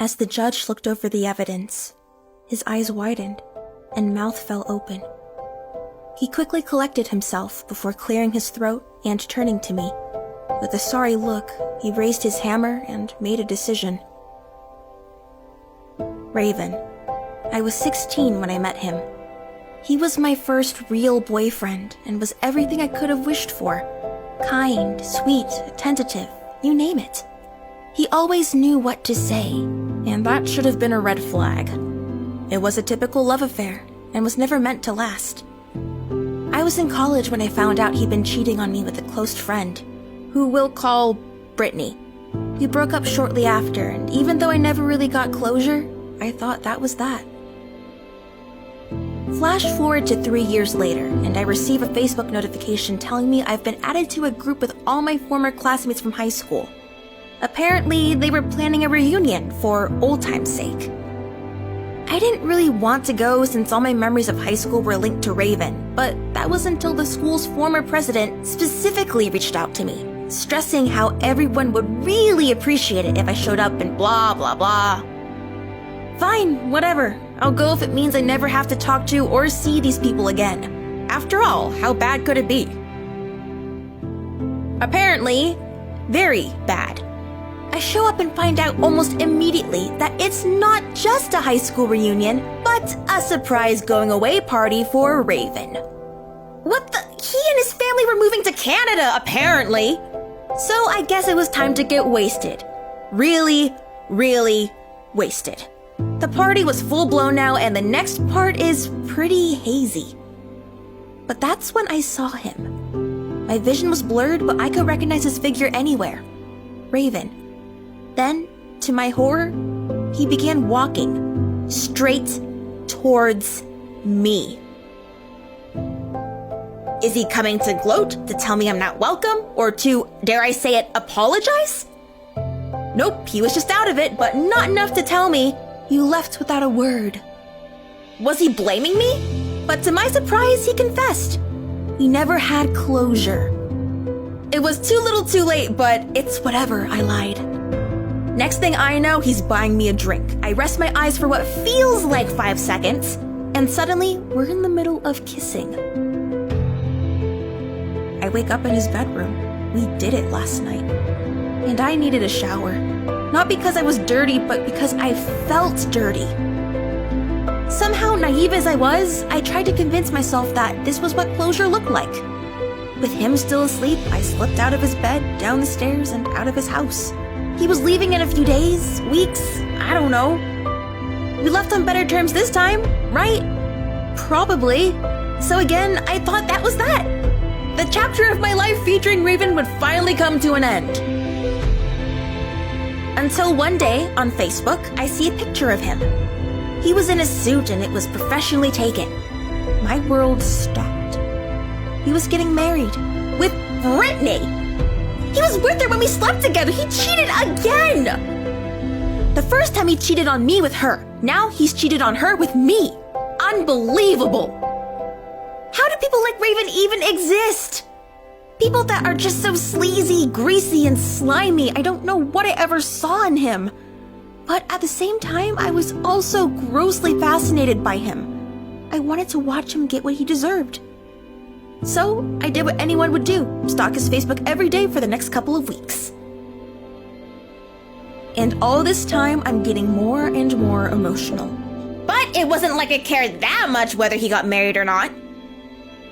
As the judge looked over the evidence, his eyes widened and mouth fell open. He quickly collected himself before clearing his throat and turning to me. With a sorry look, he raised his hammer and made a decision. Raven. I was 16 when I met him. He was my first real boyfriend and was everything I could have wished for. Kind, sweet, attentive, you name it. He always knew what to say, and that should have been a red flag. It was a typical love affair and was never meant to last. I was in college when I found out he'd been cheating on me with a close friend, who we'll call Brittany. We broke up shortly after, and even though I never really got closure, I thought that was that. Flash forward to 3 years later, and I receive a Facebook notification telling me I've been added to a group with all my former classmates from high school. Apparently, they were planning a reunion for old time's sake. I didn't really want to go since all my memories of high school were linked to Raven, but that was until the school's former president specifically reached out to me, stressing how everyone would really appreciate it if I showed up and blah blah blah. Fine, whatever. I'll go if it means I never have to talk to or see these people again. After all, how bad could it be? Apparently, very bad. I show up and find out almost immediately that it's not just a high school reunion, but a surprise going away party for Raven. What the? He and his family were moving to Canada, apparently. So I guess it was time to get wasted. Really, really wasted. The party was full-blown now, and the next part is pretty hazy. But that's when I saw him. My vision was blurred, but I could recognize his figure anywhere. Raven. Then, to my horror, he began walking straight towards me. Is he coming to gloat, to tell me I'm not welcome, or to, dare I say it, apologize? Nope, he was just out of it, but not enough to tell me. You left without a word. Was he blaming me? But to my surprise, he confessed. He never had closure. It was too little too late, but it's whatever, I lied. Next thing I know, he's buying me a drink. I rest my eyes for what feels like 5 seconds, and suddenly, we're in the middle of kissing. I wake up in his bedroom. We did it last night. And I needed a shower. Not because I was dirty, but because I felt dirty. Somehow, naive as I was, I tried to convince myself that this was what closure looked like. With him still asleep, I slipped out of his bed, down the stairs, and out of his house. He was leaving in a few days, weeks, I don't know. We left on better terms this time, right? Probably. So again, I thought that was that. The chapter of my life featuring Raven would finally come to an end. Until one day, on Facebook, I see a picture of him. He was in a suit and it was professionally taken. My world stopped. He was getting married. With Brittany! He was with her when we slept together! He cheated again! The first time he cheated on me with her. Now he's cheated on her with me. Unbelievable! How do people like Raven even exist? People that are just so sleazy, greasy, and slimy. I don't know what I ever saw in him. But at the same time, I was also grossly fascinated by him. I wanted to watch him get what he deserved. So I did what anyone would do, stalk his Facebook every day for the next couple of weeks. And all this time, I'm getting more and more emotional. But it wasn't like I cared that much whether he got married or not.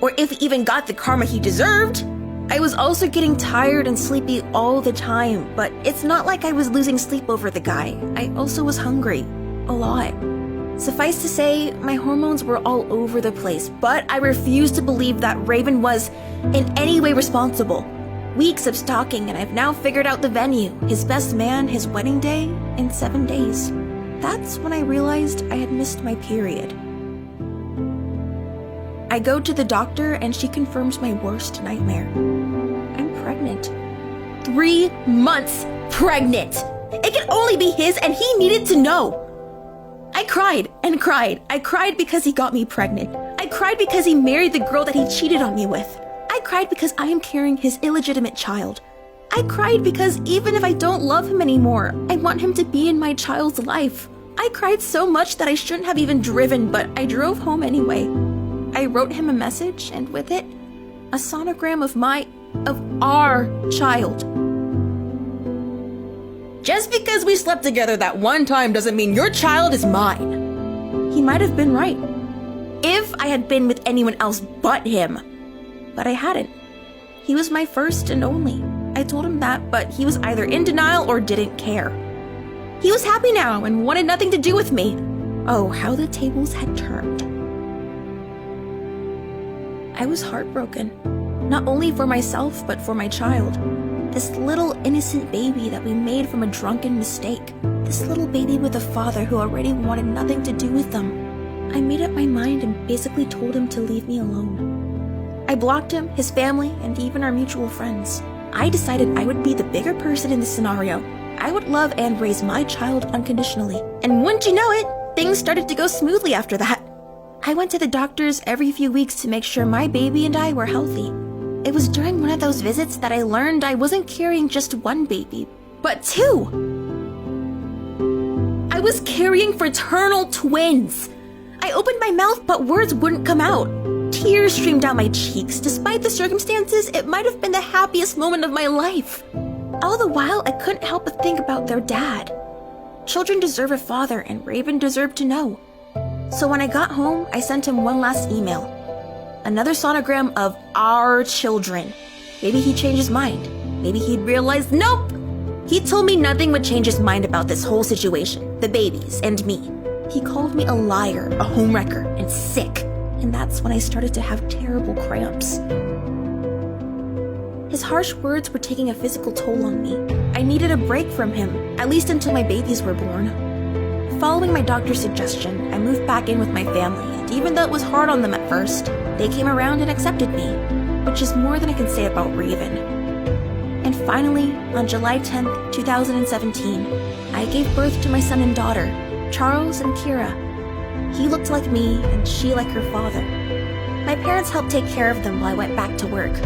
Or if he even got the karma he deserved. I was also getting tired and sleepy all the time, but it's not like I was losing sleep over the guy. I also was hungry. A lot. Suffice to say, my hormones were all over the place, but I refused to believe that Raven was in any way responsible. Weeks of stalking, and I've now figured out the venue, his best man, his wedding day, in 7 days. That's when I realized I had missed my period. I go to the doctor and she confirms my worst nightmare. I'm pregnant. 3 months pregnant! It could only be his and he needed to know! I cried and cried. I cried because he got me pregnant. I cried because he married the girl that he cheated on me with. I cried because I am carrying his illegitimate child. I cried because even if I don't love him anymore, I want him to be in my child's life. I cried so much that I shouldn't have even driven, but I drove home anyway. I wrote him a message, and with it, a sonogram of our child. Just because we slept together that one time doesn't mean your child is mine. He might have been right. If I had been with anyone else but him. But I hadn't. He was my first and only. I told him that, but he was either in denial or didn't care. He was happy now and wanted nothing to do with me. Oh, how the tables had turned. I was heartbroken, not only for myself, but for my child. This little innocent baby that we made from a drunken mistake. This little baby with a father who already wanted nothing to do with them. I made up my mind and basically told him to leave me alone. I blocked him, his family, and even our mutual friends. I decided I would be the bigger person in this scenario. I would love and raise my child unconditionally. And wouldn't you know it, things started to go smoothly after that. I went to the doctors every few weeks to make sure my baby and I were healthy. It was during one of those visits that I learned I wasn't carrying just one baby, but two. I was carrying fraternal twins. I opened my mouth, but words wouldn't come out. Tears streamed down my cheeks. Despite the circumstances, it might have been the happiest moment of my life. All the while, I couldn't help but think about their dad. Children deserve a father, and Raven deserved to know. So when I got home, I sent him one last email. Another sonogram of our children. Maybe he'd change his mind. Maybe he'd realize, nope! He told me nothing would change his mind about this whole situation, the babies, and me. He called me a liar, a homewrecker, and sick. And that's when I started to have terrible cramps. His harsh words were taking a physical toll on me. I needed a break from him, at least until my babies were born. Following my doctor's suggestion, I moved back in with my family, and even though it was hard on them at first, they came around and accepted me, which is more than I can say about Raven. And finally, on July 10th, 2017, I gave birth to my son and daughter, Charles and Kira. He looked like me, and she like her father. My parents helped take care of them while I went back to work.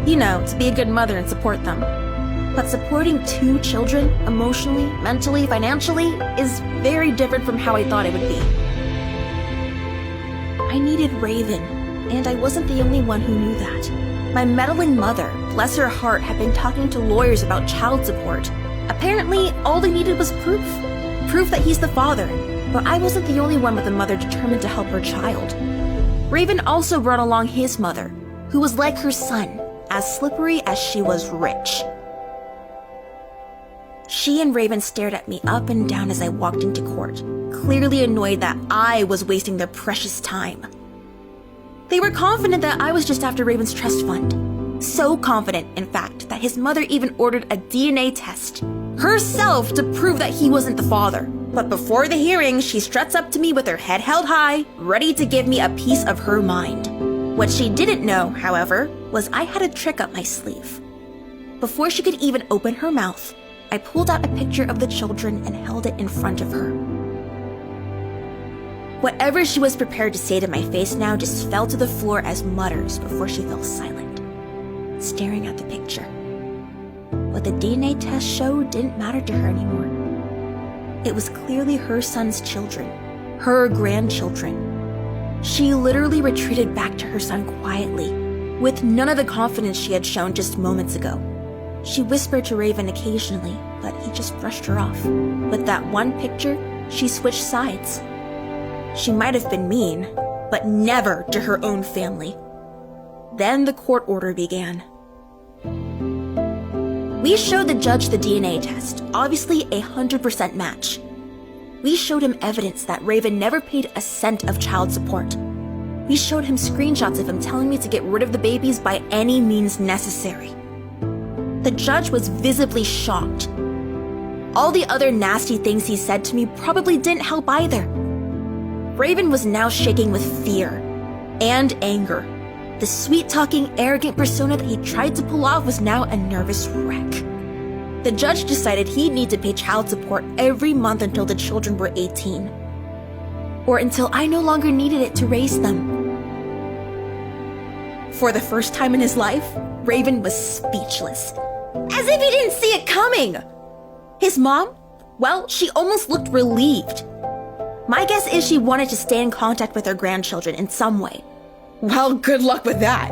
You know, to be a good mother and support them. But supporting two children, emotionally, mentally, financially, is very different from how I thought it would be. I needed Raven, and I wasn't the only one who knew that. My meddling mother, bless her heart, had been talking to lawyers about child support. Apparently, all they needed was proof. Proof that he's the father. But I wasn't the only one with a mother determined to help her child. Raven also brought along his mother, who was like her son, as slippery as she was rich. She and Raven stared at me up and down as I walked into court, clearly annoyed that I was wasting their precious time. They were confident that I was just after Raven's trust fund. So confident, in fact, that his mother even ordered a DNA test herself to prove that he wasn't the father. But before the hearing, she struts up to me with her head held high, ready to give me a piece of her mind. What she didn't know, however, was I had a trick up my sleeve. Before she could even open her mouth, I pulled out a picture of the children and held it in front of her. Whatever she was prepared to say to my face now just fell to the floor as mutters before she fell silent, staring at the picture. What the DNA test showed didn't matter to her anymore. It was clearly her son's children, her grandchildren. She literally retreated back to her son quietly, with none of the confidence she had shown just moments ago. She whispered to Raven occasionally, but he just brushed her off. With that one picture, she switched sides. She might have been mean, but never to her own family. Then the court order began. We showed the judge the DNA test, obviously a 100% match. We showed him evidence that Raven never paid a cent of child support. We showed him screenshots of him telling me to get rid of the babies by any means necessary. The judge was visibly shocked. All the other nasty things he said to me probably didn't help either. Raven was now shaking with fear and anger. The sweet-talking, arrogant persona that he tried to pull off was now a nervous wreck. The judge decided he'd need to pay child support every month until the children were 18. Or until I no longer needed it to raise them. For the first time in his life, Raven was speechless. as if he didn't see it coming. His mom, well, she almost looked relieved. My guess is she wanted to stay in contact with her grandchildren in some way. Well, good luck with that.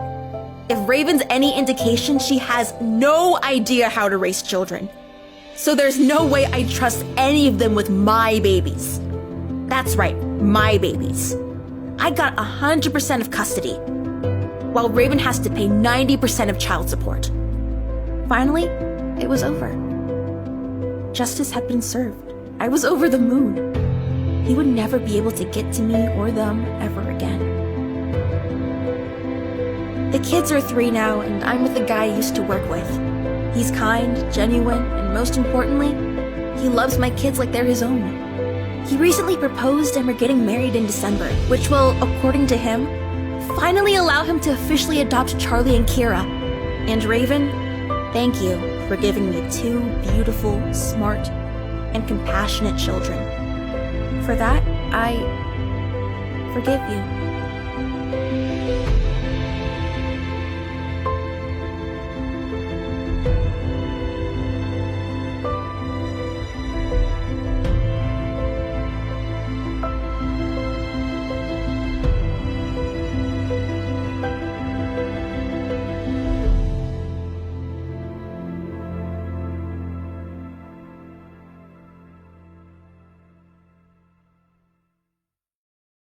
If Raven's any indication, she has no idea how to raise children. So there's no way I'd trust any of them with my babies. That's right, my babies. I got 100% of custody, while Raven has to pay 90% of child support. Finally, it was over. Justice had been served. I was over the moon. He would never be able to get to me or them ever again. The kids are 3 now, and I'm with the guy I used to work with. He's kind, genuine, and most importantly, he loves my kids like they're his own. He recently proposed and we're getting married in December, which will, according to him, finally allow him to officially adopt Charlie and Kira. And Raven, thank you for giving me 2 beautiful, smart, and compassionate children. For that, I forgive you.